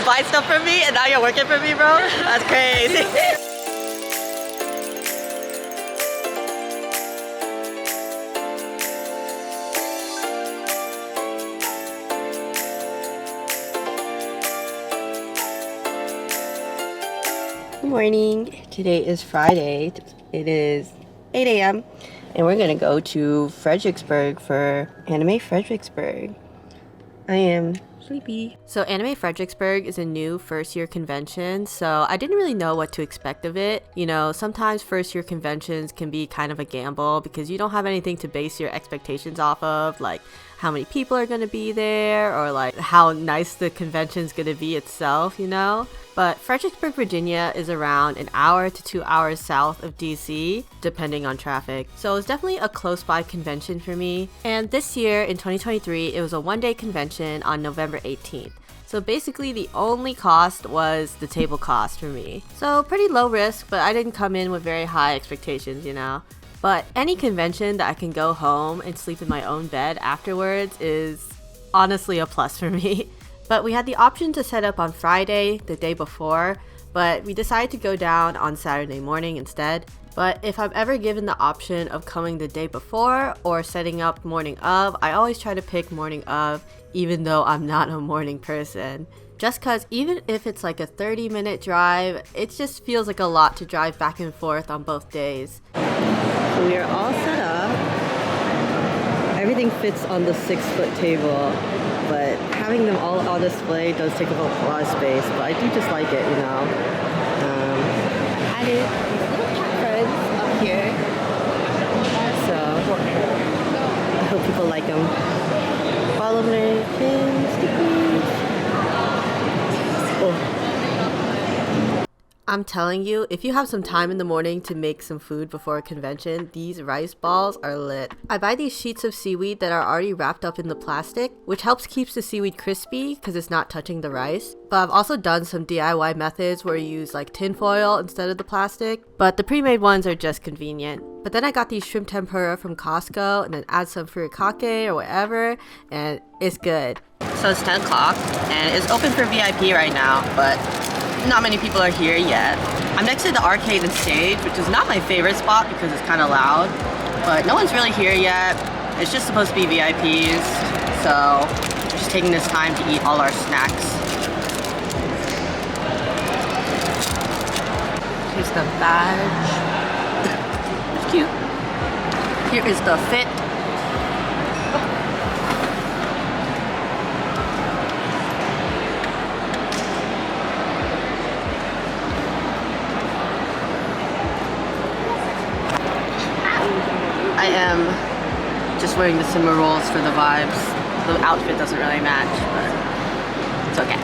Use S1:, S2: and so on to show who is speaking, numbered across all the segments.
S1: buy stuff from me and now you're working for me, bro? That's crazy. Good morning. Today is Friday. It is 8 a.m. and we're gonna go to Fredericksburg for Anime Fredericksburg. I am sleepy. So Anime Fredericksburg is a new first-year convention, so I didn't really know what to expect of it. You know, sometimes first-year conventions can be kind of a gamble because you don't have anything to base your expectations off of, like how many people are going to be there or like how nice the convention's going to be itself, you know? But Fredericksburg, Virginia is around an hour to 2 hours south of DC, depending on traffic. So it's definitely a close by convention for me. And this year in 2023, it was a one-day convention on November 18th. So basically the only cost was the table cost for me. So pretty low risk, but I didn't come in with very high expectations, you know? But any convention that I can go home and sleep in my own bed afterwards is honestly a plus for me. But we had the option to set up on Friday, the day before, but we decided to go down on Saturday morning instead. But if I'm ever given the option of coming the day before or setting up morning of, I always try to pick morning of, even though I'm not a morning person. Just cause even if it's like a 30-minute drive, it just feels like a lot to drive back and forth on both days. So we are all set up. Everything fits on the 6-foot table. But having them all on display does take up a lot of space, but I do just like it, you know. I added these little cat friends up here, so I hope people like them. Follow my pins, stickies. Oh. I'm telling you, if you have some time in the morning to make some food before a convention, these rice balls are lit. I buy these sheets of seaweed that are already wrapped up in the plastic, which helps keep the seaweed crispy because it's not touching the rice. But I've also done some DIY methods where you use like tin foil instead of the plastic, but the pre-made ones are just convenient. But then I got these shrimp tempura from Costco and then add some furikake or whatever, and it's good. So it's 10 o'clock and it's open for VIP right now, but not many people are here yet. I'm next to the arcade and stage, which is not my favorite spot because it's kind of loud, but no one's really here yet. It's just supposed to be VIPs, so we're just taking this time to eat all our snacks. Here's the badge. It's cute. Here is the fit. I am just wearing the simmer rolls for the vibes. The outfit doesn't really match, but it's okay.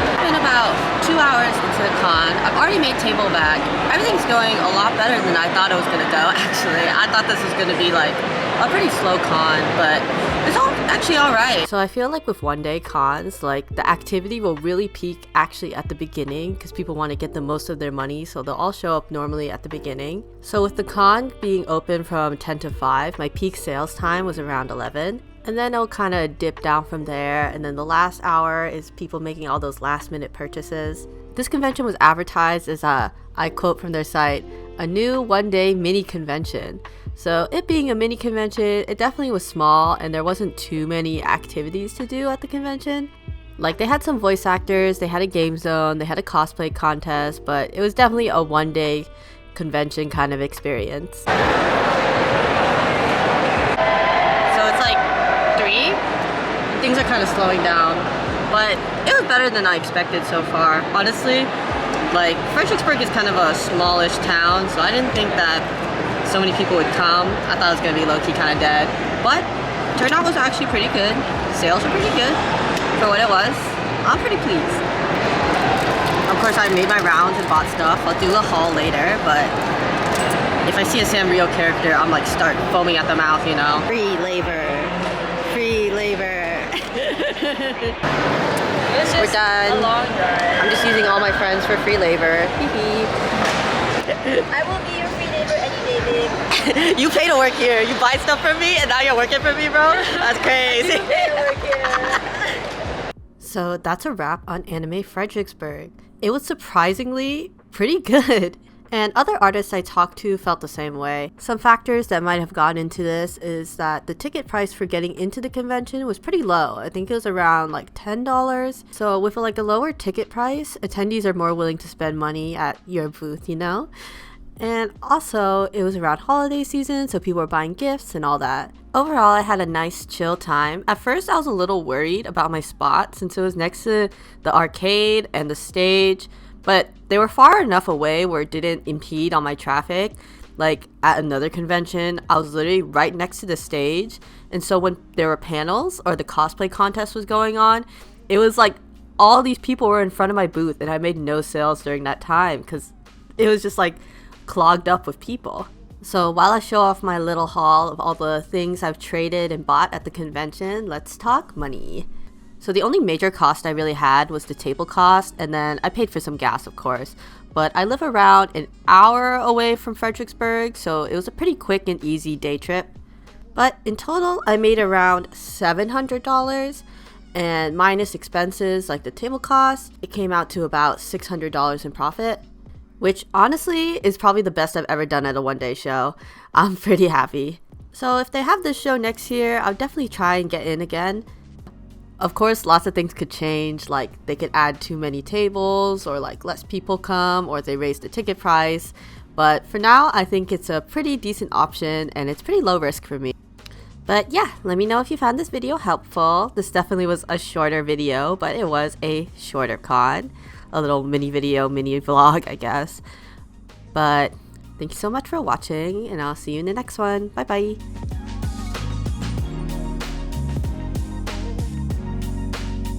S1: It's been about 2 hours into the con. I've already made table back. Everything's going a lot better than I thought it was gonna go, actually. I thought this was gonna be like a pretty slow con, but it's all actually alright. So I feel like with one-day cons, like the activity will really peak actually at the beginning because people want to get the most of their money, so they'll all show up normally at the beginning. So with the con being open from 10 to 5, my peak sales time was around 11. And then it'll kind of dip down from there, and then the last hour is people making all those last-minute purchases. This convention was advertised as I quote from their site, a new one-day mini convention. So it being a mini convention, it definitely was small and there wasn't too many activities to do at the convention. Like they had some voice actors, they had a game zone, they had a cosplay contest, but it was definitely a one-day convention kind of experience. So it's like 3. Things are kind of slowing down, but it was better than I expected so far. Honestly, like Fredericksburg is kind of a smallish town, so I didn't think that so many people would come. I thought it was gonna be low-key kind of dead, but turnout was actually pretty good. Sales were pretty good for what it was. I'm pretty pleased. Of course, I made my rounds and bought stuff. I'll do a haul later, but if I see a Sanrio character, I'm like start foaming at the mouth, you know. Free labor. Free labor. We're done. A long drive. I'm just using all my friends for free labor. I will be your free labor any day, babe. You pay to work here. You buy stuff from me, and now you're working for me, bro? That's crazy. You pay to work here. So that's a wrap on Anime Fredericksburg. It was surprisingly pretty good. And other artists I talked to felt the same way. Some factors that might have gone into this is that the ticket price for getting into the convention was pretty low. I think it was around like $10. So with like a lower ticket price, attendees are more willing to spend money at your booth, you know? And also, it was around holiday season, so people were buying gifts and all that. Overall, I had a nice chill time. At first, I was a little worried about my spot since it was next to the arcade and the stage, but they were far enough away where it didn't impede on my traffic. Like at another convention, I was literally right next to the stage, and so when there were panels or the cosplay contest was going on, it was like all these people were in front of my booth, and I made no sales during that time because it was just like clogged up with people. So while I show off my little haul of all the things I've traded and bought at the convention, let's talk money. So the only major cost I really had was the table cost, and then I paid for some gas, of course. But I live around an hour away from Fredericksburg, so it was a pretty quick and easy day trip. But in total, I made around $700, and minus expenses like the table cost, it came out to about $600 in profit, which honestly is probably the best I've ever done at a one-day show. I'm pretty happy. So if they have this show next year, I'll definitely try and get in again. Of course, lots of things could change, like they could add too many tables, or like less people come, or they raise the ticket price. But for now, I think it's a pretty decent option, and it's pretty low risk for me. But yeah, let me know if you found this video helpful. This definitely was a shorter video, but it was a shorter con. A little mini video, mini vlog, I guess. But thank you so much for watching, and I'll see you in the next one. Bye bye.